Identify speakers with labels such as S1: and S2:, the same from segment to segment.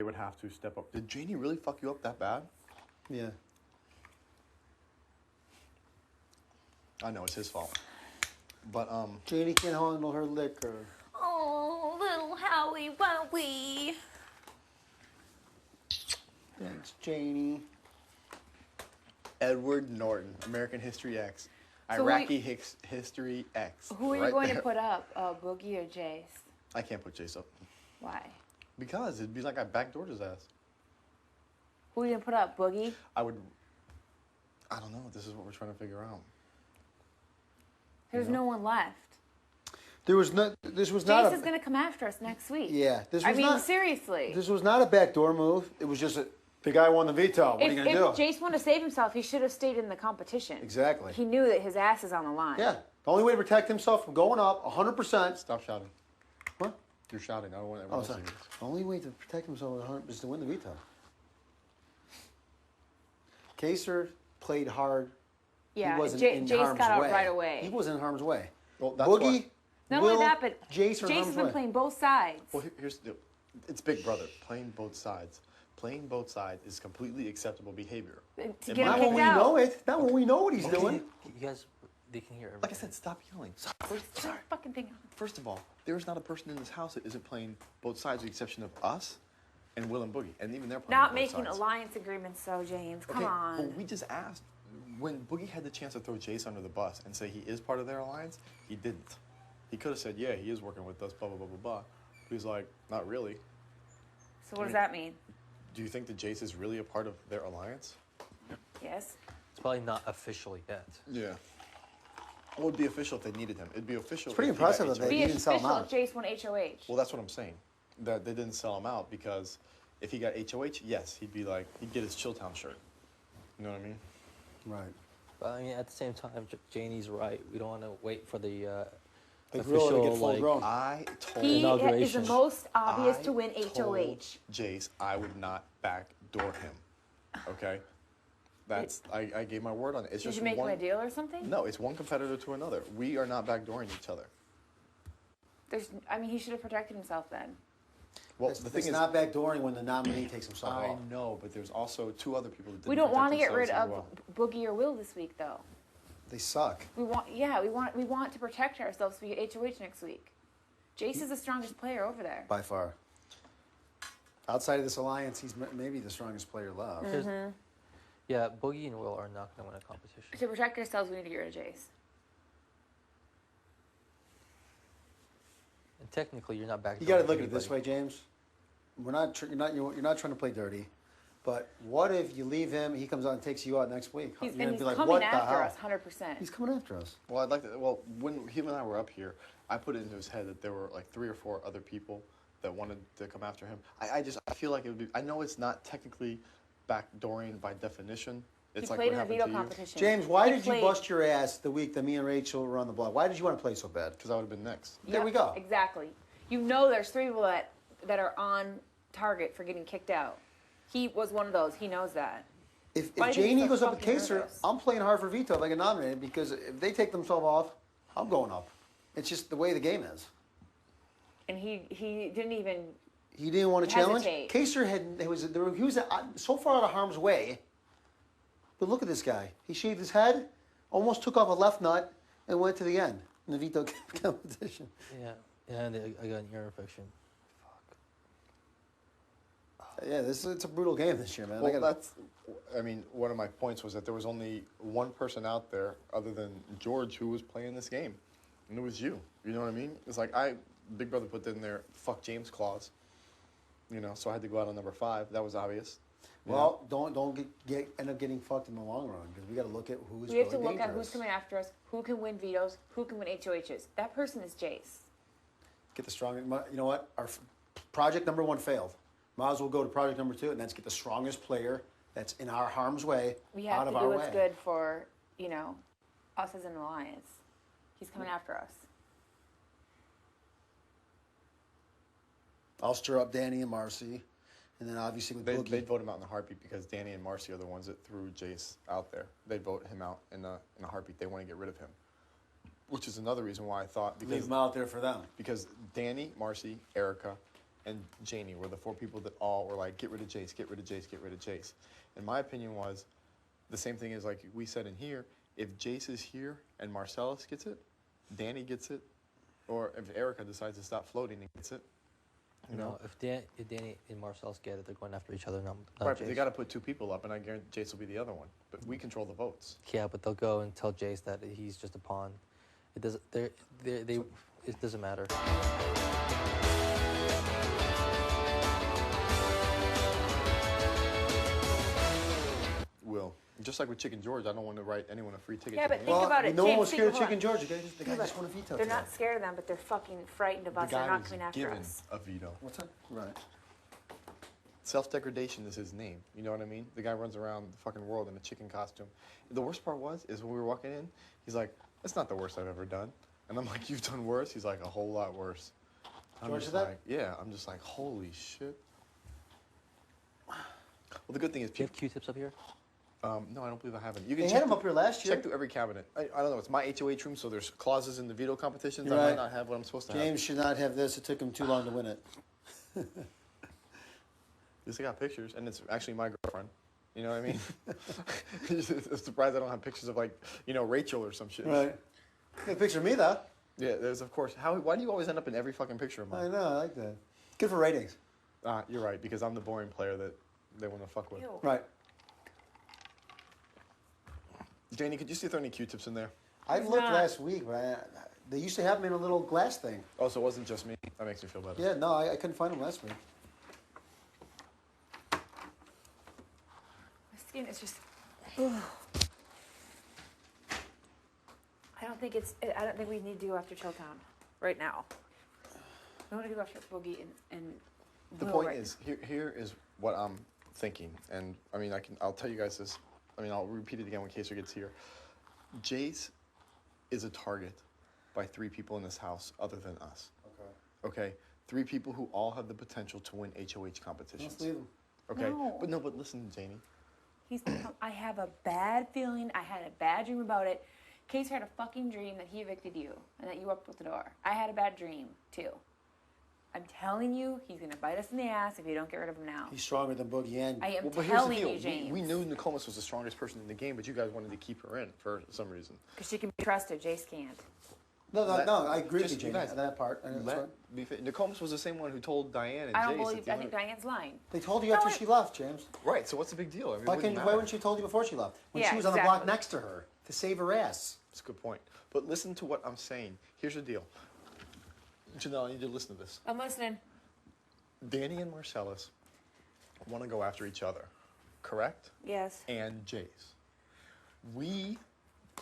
S1: they would have to step up. Did Janie really fuck you up that bad?
S2: Yeah.
S1: I know it's his fault. But
S2: Janie can't handle her liquor.
S3: Oh, little Howie Wowie.
S2: Thanks, Janie.
S1: Edward Norton, American History X.
S3: So
S1: Iraqi History X.
S3: Who are you
S1: right
S3: going
S1: there.
S3: to put up, Boogie or Jace?
S1: I can't put Jace up.
S3: Why?
S1: Because it'd be like I backdoored his ass.
S3: Who are you going to put up, Boogie?
S1: I don't know. This is what we're trying to figure out.
S3: There's no one left.
S2: This was not
S3: Jace is going to come after us next week.
S2: Yeah.
S3: Seriously.
S2: This was not a backdoor move. It was just the guy won the veto. What are you going to do?
S3: If Jace wanted to save himself, he should have stayed in the competition.
S2: Exactly.
S3: He knew that his ass is on the line.
S2: Yeah. The only way to protect himself from going up 100%.
S1: Stop shouting.
S2: What?
S1: You're shouting. I don't want
S2: Oh,
S1: everyone to
S2: sorry.
S1: see this.
S2: The only way to protect himself 100% is to win the veto. Kaser played hard.
S3: Yeah,
S2: He wasn't in
S3: Jace
S2: harm's
S3: got out
S2: way.
S3: right away.
S2: He wasn't in harm's way.
S1: Well, that's
S2: Boogie,
S3: Not
S2: Will,
S3: only that, but
S2: Jace,
S3: Jace has been playing both sides.
S1: Well, here's the deal. It's Big Brother. Playing both sides. Playing both sides is completely acceptable behavior.
S3: To
S1: In
S3: get him
S2: Not
S1: my
S2: when
S3: kicked
S2: we
S3: out.
S2: know it. Not when we know what he's doing.
S4: You guys, they can hear everything.
S1: Like I said, stop yelling.
S3: Sorry. Fucking thing.
S1: First of all, there is not a person in this house that isn't playing both sides, with the exception of us and Will and Boogie, and even they're playing
S3: Not
S1: both
S3: making
S1: sides.
S3: alliance agreements, though, James. Come
S1: Okay,
S3: on.
S1: but we just asked. When Boogie had the chance to throw Jace under the bus and say he is part of their alliance, he didn't. He could have said, yeah, he is working with us, blah, blah, blah, blah, blah. But he's like, not really.
S3: So what does that mean?
S1: Do you think that Jace is really a part of their alliance?
S3: Yes.
S4: It's probably not officially yet.
S1: Yeah. It would be official if they needed him. It'd be official.
S2: It's pretty
S1: if he got
S2: impressive that
S1: HOH.
S2: they
S3: Be
S2: didn't sell him
S3: official
S2: out.
S3: if Jace won HOH.
S1: Well, that's what I'm saying. That they didn't sell him out because if he got HOH, yes, he'd be like, he'd get his Chilltown shirt. You know what I mean?
S2: Right.
S4: But I mean, at the same time, Janie's right. We don't want to wait for the
S2: The gorilla to
S4: official,
S2: get full
S4: like,
S2: grown.
S1: I told
S3: He is the
S4: Inauguration.
S3: most obvious
S1: I
S3: to win
S1: told
S3: HOH.
S1: Jace, I would not backdoor him. Okay? That's I gave my word on it. It's
S3: Did
S1: just
S3: you make
S1: one,
S3: him a deal or something?
S1: No, it's one competitor to another. We are not backdooring each other.
S3: He should have protected himself then.
S1: Well,
S2: It's,
S1: the thing
S2: it's
S1: is,
S2: not backdooring when the nominee takes himself
S1: I
S2: off.
S1: know, but there's also two other people that didn't
S3: We don't want to
S1: protect
S3: get rid of
S1: themselves as well.
S3: Boogie or Will this week, though.
S2: They suck.
S3: We want to protect ourselves so we get HOH next week. Jace is the strongest player over there.
S2: By far. Outside of this alliance, he's maybe the strongest player left.
S3: Mm-hmm.
S4: yeah, Boogie and Will are not going to win a competition.
S3: To protect ourselves, we need to get rid of Jace.
S4: And technically, you're not back.
S2: You got to look at it this way, James. You're not trying to play dirty, but what if you leave him? He comes out and takes you out next week.
S3: He's
S2: You're gonna be like,
S3: coming
S2: what the
S3: after
S2: hell?
S3: us, 100%.
S2: He's coming after us.
S1: Well, I'd like to. Well, when him and I were up here, I put it into his head that there were like 3 or 4 other people that wanted to come after him. I feel like it would be. I know it's not technically backdooring by definition. It's
S3: He
S1: like
S3: played
S1: what
S3: in a
S1: happened
S3: veto
S1: to you.
S3: competition.
S2: James, why
S3: He
S2: did you
S3: played-
S2: bust your ass the week that me and Rachel were on the block? Why did you want to play so bad?
S1: Because I would have been next.
S2: There
S3: Yep,
S2: we go.
S3: Exactly. You know there's 3 people that are on target for getting kicked out. He was one of those. He knows that.
S2: If
S3: Why do you think
S2: Janie
S3: so
S2: goes up with
S3: fucking
S2: Kaser,
S3: nervous?
S2: I'm playing hard for veto if I get nominated because if they take themselves off, I'm going up. It's just the way the game is.
S3: And he didn't even.
S2: He didn't want to challenge.
S3: Hesitate.
S2: Kaser he was so far out of harm's way. But look at this guy. He shaved his head, almost took off a left nut, and went to the end in the veto competition.
S4: Yeah, and I got an ear infection.
S2: Yeah, it's a brutal game this year, man.
S1: Well, one of my points was that there was only one person out there other than George who was playing this game, and it was you. You know what I mean? It's like Big Brother put in there, fuck James clause. You know, so I had to go out on number 5. That was obvious. You know?
S2: Well, don't end up getting fucked in the long run because we got to look at who's
S3: We have to
S2: really
S3: look at
S2: dangerous.
S3: who's coming after us, who can win vetoes, who can win HOHs. That person is Jace.
S2: Get the strongest. You know what? Our project number 1 failed. Might as well go to project number 2, and that's get the strongest player that's in our harm's way
S3: We
S2: out
S3: have
S2: of
S3: to
S2: our
S3: do
S2: way.
S3: what's good for, us as an alliance. He's coming after us.
S2: I'll stir up Danny and Marcy, and then obviously with Boogie.
S1: They'd vote him out in a heartbeat because Danny and Marcy are the ones that threw Jace out there. They'd vote him out in a heartbeat. They want to get rid of him, which is another reason why I thought
S2: Leave him out there for them.
S1: because Danny, Marcy, Erica, and Janie were the 4 people that all were like, get rid of Jace, get rid of Jace, get rid of Jace. And my opinion was, the same thing as like we said in here, if Jace is here and Marcellus gets it, Danny gets it, or if Erica decides to stop floating and gets it, you know?
S4: If Danny and Marcellus get it, they're going after each other. Not
S1: Right, but they
S4: Jace.
S1: got to put 2 people up, and I guarantee Jace will be the other one. But we control the votes.
S4: Yeah, but they'll go and tell Jace that he's just a pawn. It doesn't. It doesn't matter.
S1: Will. Just like with Chicken George, I don't want to write anyone a free ticket.
S3: Yeah,
S1: to
S3: but
S1: the
S3: think
S1: game.
S3: about it.
S2: No one
S3: James,
S2: was scared of
S3: think
S2: Chicken
S3: about
S2: George. The guy just won a veto.
S3: They're
S2: today.
S3: not scared of them, but they're fucking frightened of
S1: The
S3: us. They're
S1: guy
S3: not
S1: was
S3: coming after
S1: given
S3: us.
S1: a veto.
S2: What's that? Right.
S1: Self-degradation is his name. You know what I mean? The guy runs around the fucking world in a chicken costume. The worst part is when we were walking in, he's like, "That's not the worst I've ever done." And I'm like, "You've done worse?" He's like, "A whole lot worse." I'm
S2: George
S1: just
S2: said that?
S1: like, yeah. I'm just like, holy shit. Well, the good thing is,
S4: Do you have
S1: people.
S4: Q-tips up here?
S1: No, I don't believe I have it. You
S2: They
S1: can
S2: had
S1: check
S2: him up here last year.
S1: Check through every cabinet. I don't know. It's my HOH room, so there's clauses in the veto competitions.
S2: You're
S1: I
S2: right.
S1: might not have what I'm supposed to have.
S2: James should not have this. It took him too long to win it.
S1: At least I got pictures, and it's actually my girlfriend. You know what I mean? I'm surprised I don't have pictures of like, Rachel or some shit.
S2: Right. Good picture of me though.
S1: Yeah, there's of course. Why do you always end up in every fucking picture of
S2: I
S1: mine?
S2: know. I like that. Good for ratings.
S1: You're right, because I'm the boring player that they want to fuck with.
S3: Ew.
S2: Right.
S1: Janie, could you see if there are any Q-tips in there?
S2: I
S3: He's
S2: looked
S3: not.
S2: last week, but they used to have them in a little glass thing.
S1: Oh, so it wasn't just me. That makes me feel better.
S2: Yeah, no, I couldn't find them last week.
S3: My skin is just. I don't think we need to go after Chilltown right now. We want to go after Boogie and
S1: The
S3: Will
S1: point
S3: right
S1: is, here is what I'm thinking, and I mean, I'll tell you guys this. I mean, I'll repeat it again when Kaser gets here. Jace is a target by 3 people in this house other than us.
S2: Okay.
S1: Okay, 3 people who all have the potential to win HOH competitions.
S2: Let's leave them.
S1: Okay,
S3: No.
S1: but listen, Janie.
S3: I have a bad feeling. I had a bad dream about it. Case had a fucking dream that he evicted you and that you opened with the door. I had a bad dream too. I'm telling you, he's gonna bite us in the ass if you don't get rid of him now.
S2: He's stronger than Boogie and.
S3: I am
S1: But here's the
S3: telling
S1: deal.
S3: you, James.
S1: We knew Nokomis was the strongest person in the game, but you guys wanted to keep her in for some reason.
S3: Because she can be trusted. Jace can't.
S2: No,
S1: Let-
S2: I agree with
S1: just
S2: you, Jamie,
S1: guys,
S2: on that part. And that's fine.
S1: Nokomis was the same one who told Diane and
S3: I don't
S1: Jace.
S3: believe. I think Diane's lying.
S2: They told you after
S3: No,
S2: she left, James.
S1: Right, so what's the big deal? I mean, it
S2: Why
S1: wouldn't
S2: why
S1: matter.
S2: wouldn't she told you before she left? When
S3: Yeah,
S2: she was on the block
S3: exactly.
S2: next to her to save her ass.
S1: That's a good point. But listen to what I'm saying. Here's the deal. Janelle, I need you to listen to this.
S3: I'm listening.
S1: Danny and Marcellus want to go after each other, correct?
S3: Yes.
S1: And Jace. We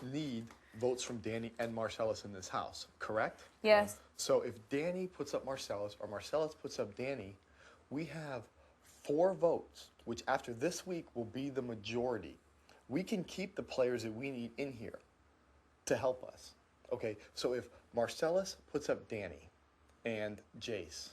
S1: need votes from Danny and Marcellus in this house, correct?
S3: Yes.
S1: So if Danny puts up Marcellus or Marcellus puts up Danny, we have 4 votes, which after this week will be the majority. We can keep the players that we need in here to help us. Okay, so if Marcellus puts up Danny and Jace,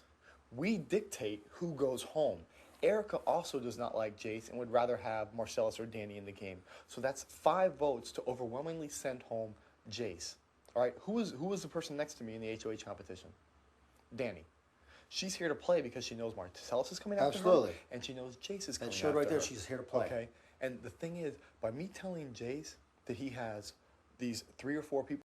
S1: we dictate who goes home. Erica also does not like Jace and would rather have Marcellus or Danny in the game. So that's 5 votes to overwhelmingly send home Jace. All right, who was the person next to me in the HOH competition? Danny. She's here to play because she knows Marcellus is coming after
S2: Absolutely.
S1: her, and she knows Jace is coming
S2: That showed
S1: after
S2: right there
S1: her.
S2: she's here to play.
S1: Okay, and the thing is, by me telling Jace that he has these 3 or 4 people